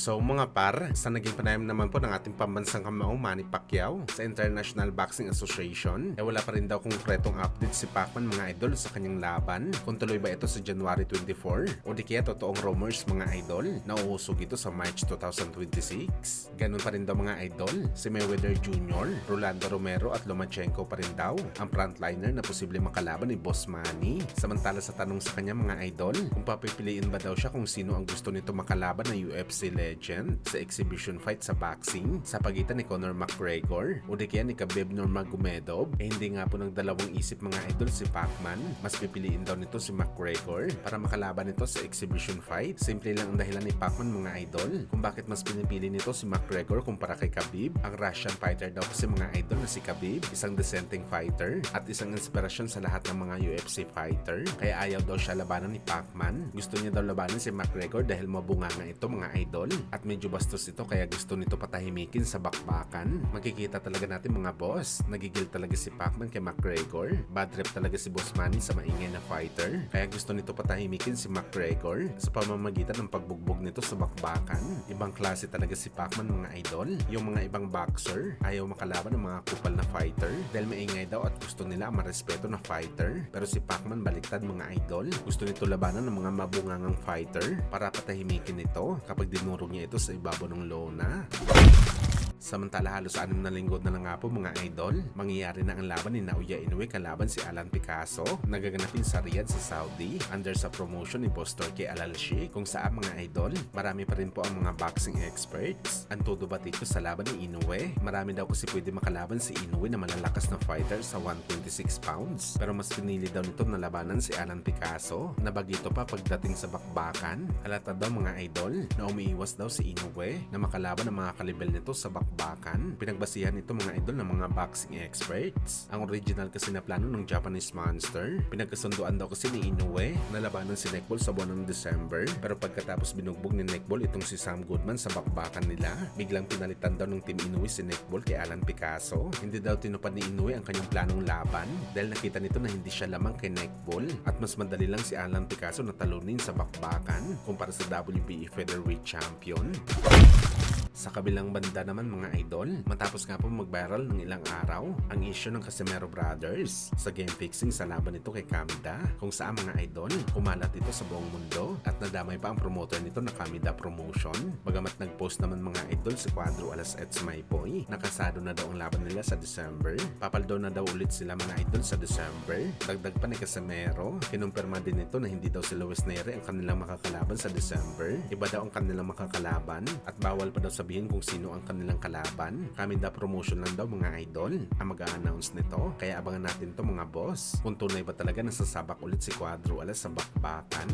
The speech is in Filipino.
So mga par, sa naging panayam naman po ng ating pambansang kamao Manny Pacquiao sa International Boxing Association, wala pa rin daw konkretong update si Pacman mga idol sa kanyang laban. Kung tuloy ba ito sa January 24 o di kaya totoong rumors mga idol na uusog ito sa March 2026. Ganun pa rin daw mga idol, si Mayweather Jr., Rolando Romero at Lomachenko pa rin daw ang frontliner na posible makalaban ni Boss Manny. Samantala sa tanong sa kanya mga idol, kung papipiliin ba daw siya kung sino ang gusto nito makalaban na UFC legend sa exhibition fight sa boxing sa pagitan ni Conor McGregor o di kaya ni Khabib Nurmagomedov, hindi nga po ng dalawang isip mga idol si Pacman. Mas pipiliin daw nito si McGregor para makalaban nito sa exhibition fight. Simple lang ang dahilan ni Pacman mga idol kung bakit mas pinipili nito si McGregor kumpara kay Khabib. Ang Russian fighter daw kasi mga idol na si Khabib, isang dissenting fighter at isang inspirasyon sa lahat ng mga UFC fighter, kaya ayaw daw siya labanan ni Pacman. Gusto niya daw labanan si McGregor dahil mabunga nga ito mga idol at medyo bastos ito kaya gusto nito patahimikin sa bakbakan. Makikita talaga natin mga boss, nagigil talaga si Pacman kay McGregor. Bad trip talaga si Boss Manny sa maingay na fighter, kaya gusto nito patahimikin si McGregor sa pamamagitan ng pagbugbog nito sa bakbakan. Ibang klase talaga si Pacman mga idol. Yung mga ibang boxer ayaw makalaban ng mga kupal na fighter dahil maingay daw at gusto nila ang marespeto na fighter. Pero si Pacman baliktad mga idol, gusto nito labanan ng mga mabungangang fighter para patahimikin ito kapag dinurog niya ito sa ibabaw ng lona. Samantala halos 6 na linggo na nga po mga idol, mangyayari na ang laban ni Naoya Inoue kalaban si Alan Picasso na gaganapin sa Riyadh sa Saudi under sa promotion ni Boss Turki Alalshi, kung saan mga idol, marami pa rin po ang mga boxing experts ang tutubat dito sa laban ni Inoue. Marami daw kasi pwede makalaban si Inoue na malalakas na fighter sa 126 pounds, pero mas pinili daw nito na labanan si Alan Picasso na bagito pa pagdating sa bakbakan. Halata daw mga idol na umiiwas daw si Inoue na makalaban ng mga kalibel nito sa bakbakan. Pinagbasihan ito mga idol ng mga boxing experts. Ang original kasi na plano ng Japanese Monster, pinagkasunduan daw kasi ni Inoue na labanan si Neckball sa buwan ng December, pero pagkatapos binugbog ni Neckball itong si Sam Goodman sa bakbakan nila, biglang pinalitan daw ng Team Inoue si Neckball kay Alan Picasso. Hindi daw tinupad ni Inoue ang kanyang planong laban dahil nakita nito na hindi siya lamang kay Neckball at mas madali lang si Alan Picasso na talunin sa bakbakan kumpara sa WBA Featherweight Champion. Sa kabilang banda naman mga idol, matapos nga po mag-viral ng ilang araw ang issue ng Casimero Brothers sa game fixing sa laban nito kay Kamida, kung saan mga idol, kumalat ito sa buong mundo at nadamay pa ang promoter nito na Kamida Promotion. Bagamat nag-post naman mga idol si Cuadro Alas et Maypoy, nakasado na daw ang laban nila sa December. Papaldo na daw ulit sila mga idol sa December. Dagdag pa ni Casimero, kinumpirma din nito na hindi daw si Luis Neri ang kanilang makakalaban sa December. Iba daw ang kanilang makakalaban at bawal pa daw sabihin kung sino ang kanilang kalaban. Kamida Promotion lang daw mga idol ang mag-a-announce nito, kaya abangan natin to mga boss kung tunay ba talaga nasasabak ulit si Cuadro Alas sa bakbakan.